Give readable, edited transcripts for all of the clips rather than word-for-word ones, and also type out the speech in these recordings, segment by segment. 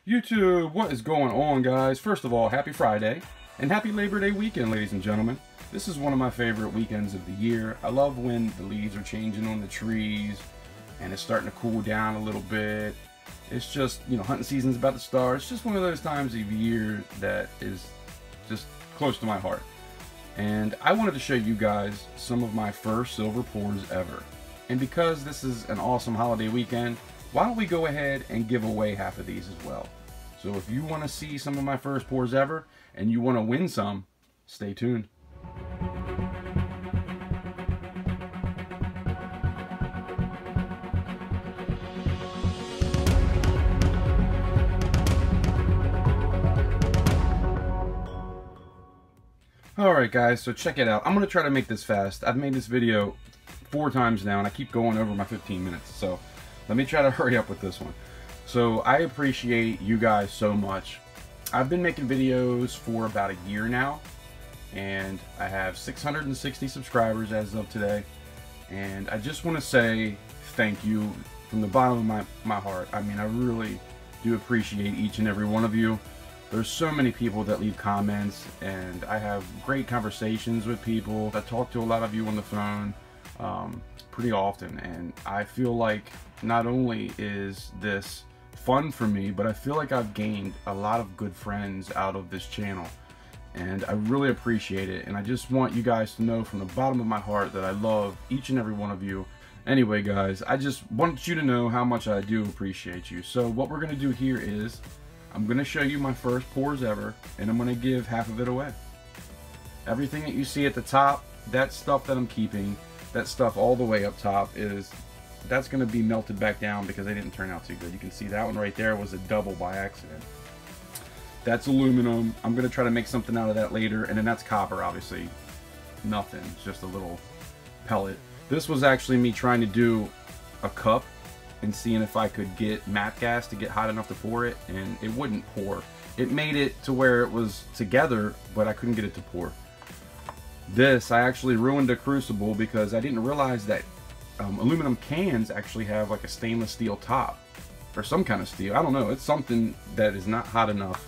YouTube, what is going on, guys? First of all, happy Friday and happy Labor Day weekend, ladies and gentlemen. This is one of my favorite weekends of the year. I love when the leaves are changing on the trees and it's starting to cool down a little bit. It's just, you know, hunting season's about to start. It's just one of those times of year that is just close to my heart. And I wanted to show you guys some of my first silver pours ever. And because this is an awesome holiday weekend, why don't we go ahead and give away half of these as well. So if you want to see some of my first pours ever and you want to win some, stay tuned. Alright guys, so check it out. I'm going to try to make this fast. I've made this video 4 times now and I keep going over my 15 minutes. So let me try to hurry up with this one. So I appreciate you guys so much. I've been making videos for about a year now, and I have 660 subscribers as of today. And I just want to say thank you from the bottom of my heart. I mean, I really do appreciate each and every one of you. There's so many people that leave comments, and I have great conversations with people. I talk to a lot of you on the phone pretty often, and I feel like not only is this fun for me, but I feel like I've gained a lot of good friends out of this channel, and I really appreciate it. And I just want you guys to know from the bottom of my heart that I love each and every one of you. Anyway guys, I just want you to know how much I do appreciate you. So what we're going to do here is I'm going to show you my first pours ever, and I'm going to give half of it away. Everything that you see at the top, that stuff that I'm keeping, that stuff all the way up top, that's going to be melted back down because they didn't turn out too good. You can see that one right there was a double by accident. That's aluminum. I'm going to try to make something out of that later. And then that's copper, obviously. Nothing. It's just a little pellet. This was actually me trying to do a cup and seeing if I could get matte gas to get hot enough to pour it, and it wouldn't pour. It made it to where it was together, but I couldn't get it to pour. This, I actually ruined a crucible because I didn't realize that aluminum cans actually have like a stainless steel top or some kind of steel. I don't know. It's something that is not hot enough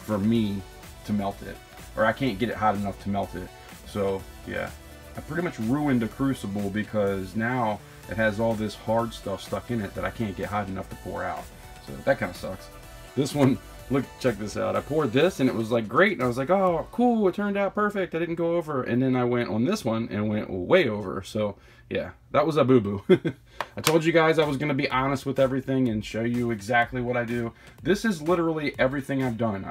for me to melt it, or I can't get it hot enough to melt it. So yeah, I pretty much ruined a crucible because now it has all this hard stuff stuck in it that I can't get hot enough to pour out. So that kind of sucks. This one, look, check this out. I poured this and it was like great, and I was like, oh cool, it turned out perfect, I didn't go over. And then I went on this one and went way over. So yeah, that was a boo-boo. I told you guys I was going to be honest with everything and show you exactly what I do. This is literally everything I've done.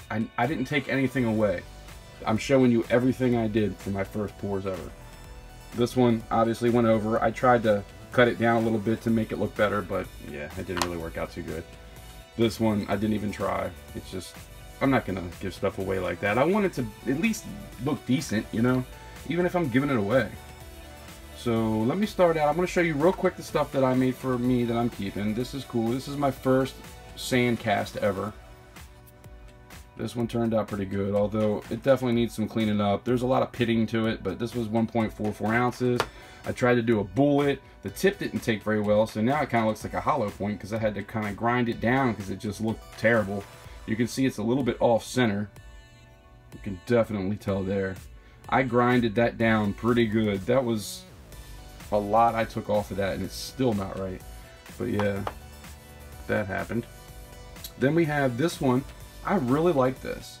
I didn't take anything away. I'm showing you everything I did for my first pours ever. This one obviously went over. I tried to cut it down a little bit to make it look better, but yeah, it didn't really work out too good. This one, I didn't even try. It's just, I'm not going to give stuff away like that. I want it to at least look decent, you know, even if I'm giving it away. So let me start out. I'm going to show you real quick the stuff that I made for me that I'm keeping. This is cool. This is my first sand cast ever. This one turned out pretty good, although it definitely needs some cleaning up. There's a lot of pitting to it, but this was 1.44 ounces. I tried to do a bullet. The tip didn't take very well, so now it kind of looks like a hollow point because I had to kind of grind it down because it just looked terrible. You can see it's a little bit off center. You can definitely tell there. I grinded that down pretty good. That was a lot I took off of that, and it's still not right. But yeah, that happened. Then we have this one. I really like this.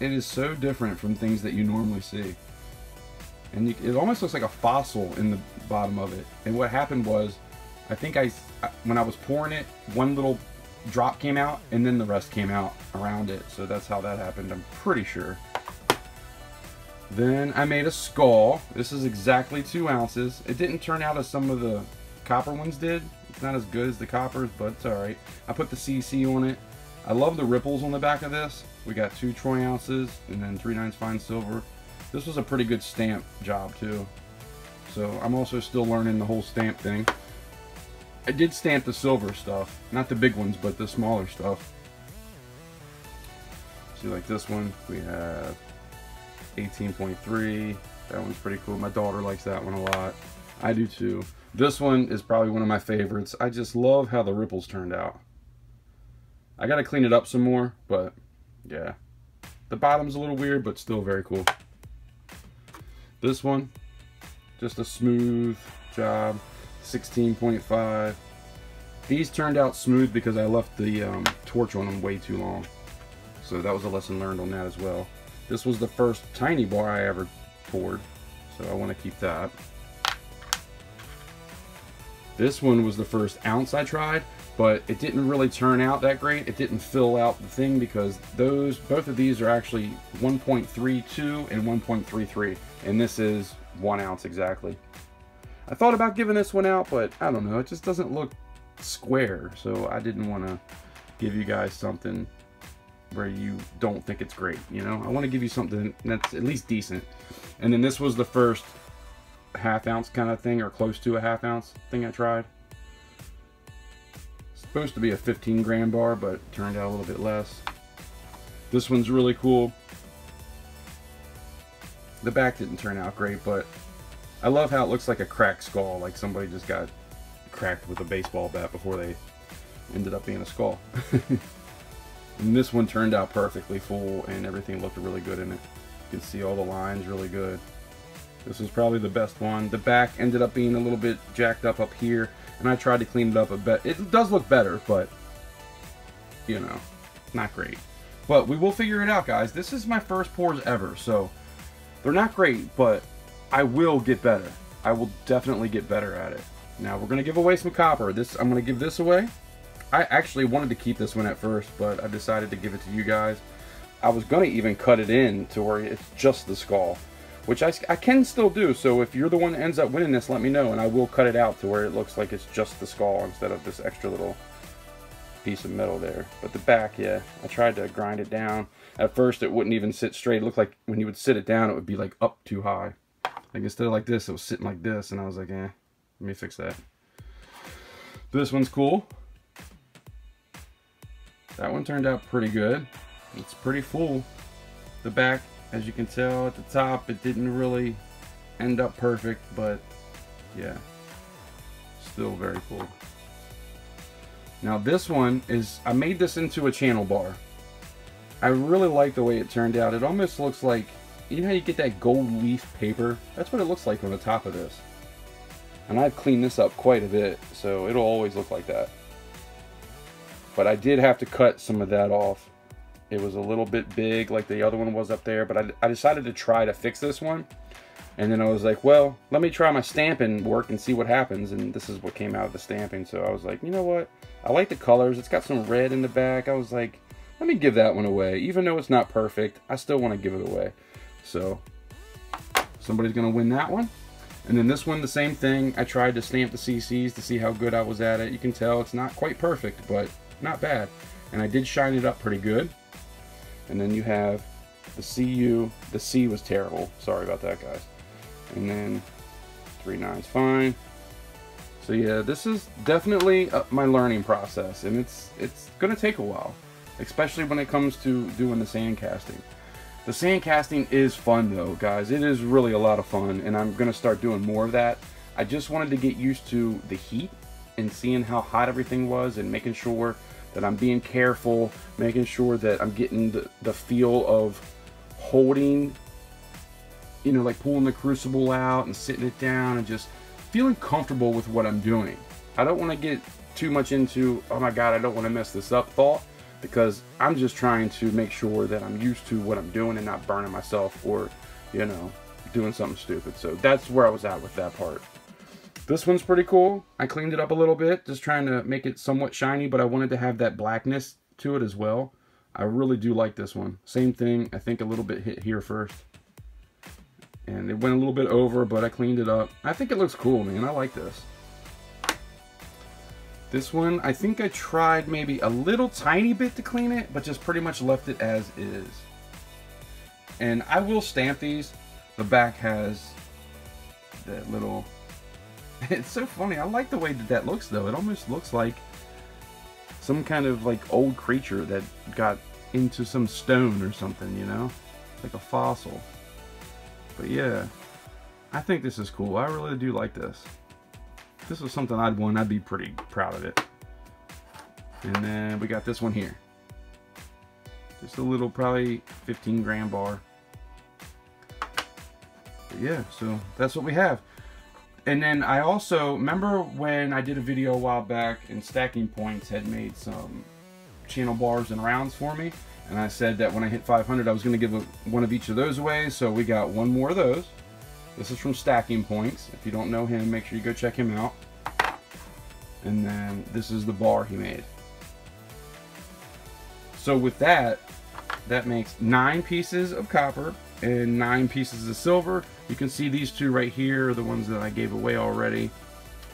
It is so different from things that you normally see. And it almost looks like a fossil in the bottom of it. And what happened was, I think when I was pouring it, one little drop came out and then the rest came out around it. So that's how that happened, I'm pretty sure. Then I made a skull. This is exactly 2 ounces. It didn't turn out as some of the copper ones did. It's not as good as the coppers, but it's alright. I put the CC on it. I love the ripples on the back of this. We got 2 troy ounces and then 3/9 fine silver. This was a pretty good stamp job too. So I'm also still learning the whole stamp thing. I did stamp the silver stuff. Not the big ones, but the smaller stuff. See, like this one, we have 18.3. That one's pretty cool. My daughter likes that one a lot. I do too. This one is probably one of my favorites. I just love how the ripples turned out. I gotta clean it up some more, but yeah. The bottom's a little weird, but still very cool. This one, just a smooth job, 16.5. These turned out smooth because I left the torch on them way too long. So that was a lesson learned on that as well. This was the first tiny bar I ever poured, so I want to keep that. This one was the first ounce I tried, but it didn't really turn out that great. It didn't fill out the thing because both of these are actually 1.32 and 1.33, and this is 1 ounce exactly. I thought about giving this one out, but I don't know, it just doesn't look square, so I didn't want to give you guys something where you don't think it's great, you know? I want to give you something that's at least decent. And then this was the first half ounce kind of thing, or close to a half ounce thing I tried. It's supposed to be a 15 gram bar, but it turned out a little bit less. This one's really cool. The back didn't turn out great, but I love how it looks like a cracked skull, like somebody just got cracked with a baseball bat before they ended up being a skull. And this one turned out perfectly full and everything looked really good in it. You can see all the lines really good. This was probably the best one. The back ended up being a little bit jacked up here, and I tried to clean it up a bit. It does look better, but you know, not great. But we will figure it out, guys. This is my first pours ever, so they're not great, but I will get better. I will definitely get better at it. Now we're gonna give away some copper. I'm gonna give this away. I actually wanted to keep this one at first, but I decided to give it to you guys. I was gonna even cut it in to where it's just the skull, which I can still do. So if you're the one that ends up winning this, let me know, and I will cut it out to where it looks like it's just the skull instead of this extra little piece of metal there. But the back, yeah, I tried to grind it down. At first it wouldn't even sit straight. It looked like when you would sit it down, it would be like up too high. Like instead of like this, it was sitting like this, and I was like, let me fix that. This one's cool. That one turned out pretty good. It's pretty full. The back, as you can tell at the top, it didn't really end up perfect, but yeah, still very cool. Now this one is, I made this into a channel bar. I really like the way it turned out. It almost looks like, you know how you get that gold leaf paper? That's what it looks like on the top of this. And I've cleaned this up quite a bit, so it'll always look like that. But I did have to cut some of that off. It was a little bit big like the other one was up there, but I decided to try to fix this one. And then I was like, well, let me try my stamping work and see what happens. And this is what came out of the stamping. So I was like, you know what? I like the colors. It's got some red in the back. I was like, let me give that one away. Even though it's not perfect, I still want to give it away. So somebody's going to win that one. And then this one, the same thing. I tried to stamp the CCs to see how good I was at it. You can tell it's not quite perfect, but not bad. And I did shine it up pretty good. And then you have the CU. The C was terrible. Sorry about that, guys. And then 3/9's fine. So yeah, this is definitely my learning process, and it's gonna take a while, especially when it comes to doing the sand casting. The sand casting is fun though, guys. It is really a lot of fun, and I'm gonna start doing more of that. I just wanted to get used to the heat and seeing how hot everything was, and making sure that I'm being careful, making sure that I'm getting the feel of holding, you know, like pulling the crucible out and sitting it down and just feeling comfortable with what I'm doing. I don't want to get too much into, oh my God, I don't want to mess this up thought, because I'm just trying to make sure that I'm used to what I'm doing and not burning myself or, you know, doing something stupid. So that's where I was at with that part. This one's pretty cool. I cleaned it up a little bit, just trying to make it somewhat shiny, but I wanted to have that blackness to it as well. I really do like this one. Same thing, I think a little bit hit here first. And it went a little bit over, but I cleaned it up. I think it looks cool, man. I like this. This one, I think I tried maybe a little tiny bit to clean it, but just pretty much left it as is. And I will stamp these. The back has that little... It's so funny. I like the way that looks, though. It almost looks like some kind of like old creature that got into some stone or something, you know? Like a fossil. But yeah, I think this is cool. I really do like this. If this was something I'd won, I'd be pretty proud of it. And then we got this one here. Just a little, probably 15-gram bar. But yeah, so that's what we have. And then I also, remember when I did a video a while back and Stacking Points had made some channel bars and rounds for me, and I said that when I hit 500 I was going to give one of each of those away, so we got one more of those. This is from Stacking Points. If you don't know him, make sure you go check him out. And then this is the bar he made. So with that, that makes 9 pieces of copper and 9 pieces of silver. You can see these two right here are the ones that I gave away already.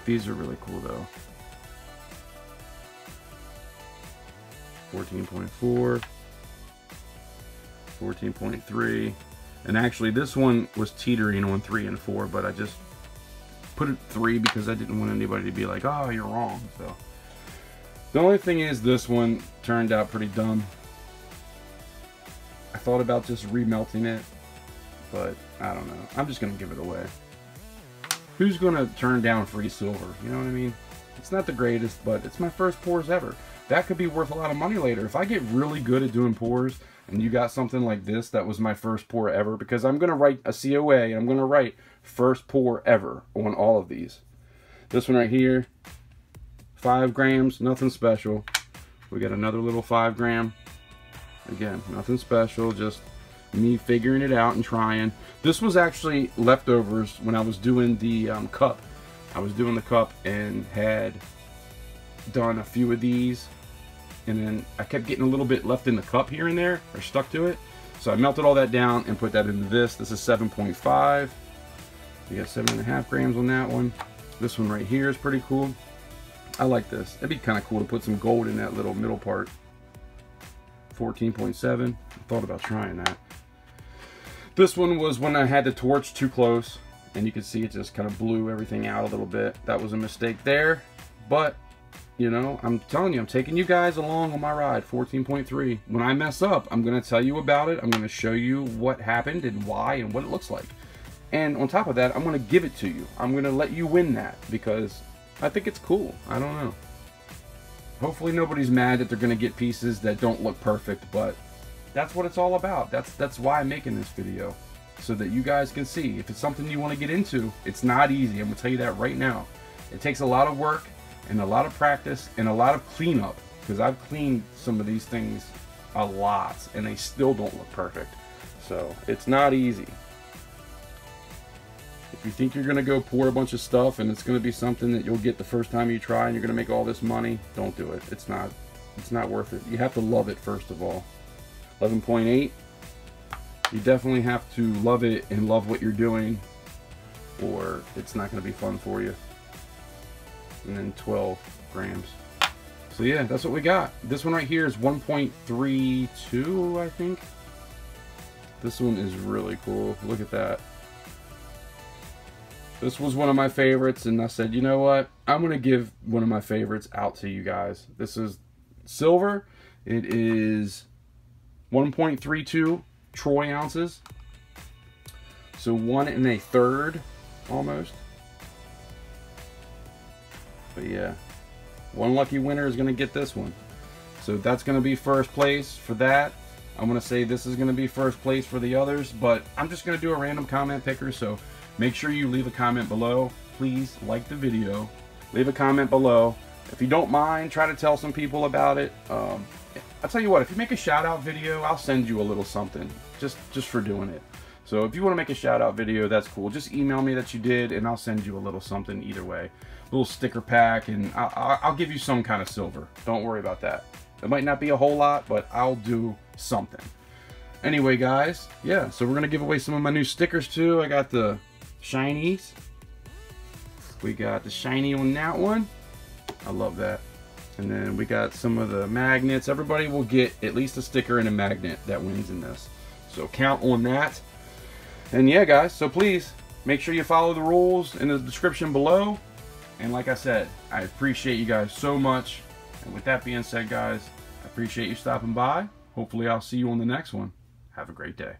These are really cool though. 14.4, 14.3, and actually this one was teetering on 3 and 4, but I just put it 3 because I didn't want anybody to be like, oh, you're wrong. So the only thing is, this one turned out pretty dumb. I thought about just remelting it, but I don't know. I'm just gonna give it away. Who's gonna turn down free silver? You know what I mean? It's not the greatest, but it's my first pours ever. That could be worth a lot of money later. If I get really good at doing pours and you got something like this that was my first pour ever, because I'm going to write a COA and I'm going to write first pour ever on all of these. This one right here, 5 grams, nothing special. We got another little 5 gram. Again, nothing special, just me figuring it out and trying. This was actually leftovers when I was doing the cup. I was doing the cup and had done a few of these, and then I kept getting a little bit left in the cup here and there, or stuck to it. So I melted all that down and put that into this. This is 7.5. You got 7.5 grams on that one. This one right here is pretty cool. I like this. It'd be kind of cool to put some gold in that little middle part. 14.7. I thought about trying that. This one was when I had the torch too close, and you can see it just kind of blew everything out a little bit. That was a mistake there, but you know, I'm telling you, I'm taking you guys along on my ride. 14.3. When I mess up, I'm going to tell you about it. I'm going to show you what happened and why and what it looks like. And on top of that, I'm going to give it to you. I'm going to let you win that because I think it's cool. I don't know. Hopefully nobody's mad that they're going to get pieces that don't look perfect, but that's what it's all about. That's why I'm making this video, so that you guys can see. If it's something you want to get into, it's not easy. I'm going to tell you that right now. It takes a lot of work and a lot of practice and a lot of cleanup, because I've cleaned some of these things a lot and they still don't look perfect. So it's not easy. If you think you're going to go pour a bunch of stuff and it's going to be something that you'll get the first time you try and you're going to make all this money, don't do it. It's not worth it. You have to love it first of all. 11.8. You definitely have to love it and love what you're doing, or it's not going to be fun for you. And then 12 grams. So yeah, that's what we got. This one right here is 1.32, I think. This one is really cool. Look at that. This was one of my favorites, and I said, you know what? I'm going to give one of my favorites out to you guys. This is silver. It is 1.32 troy ounces. So 1 1/3 almost. But yeah, one lucky winner is going to get this one. So that's going to be first place for that. I'm going to say this is going to be first place for the others, but I'm just going to do a random comment picker. So make sure you leave a comment below. Please like the video. Leave a comment below. If you don't mind, try to tell some people about it. I'll tell you what, if you make a shout out video, I'll send you a little something just for doing it. So if you want to make a shout out video, that's cool. Just email me that you did and I'll send you a little something either way. A little sticker pack, and I'll give you some kind of silver. Don't worry about that. It might not be a whole lot, but I'll do something. Anyway, guys, yeah, so we're going to give away some of my new stickers too. I got the shinies. We got the shiny on that one. I love that. And then we got some of the magnets. Everybody will get at least a sticker and a magnet that wins in this. So count on that. And yeah, guys, so please make sure you follow the rules in the description below. And like I said, I appreciate you guys so much. And with that being said, guys, I appreciate you stopping by. Hopefully I'll see you on the next one. Have a great day.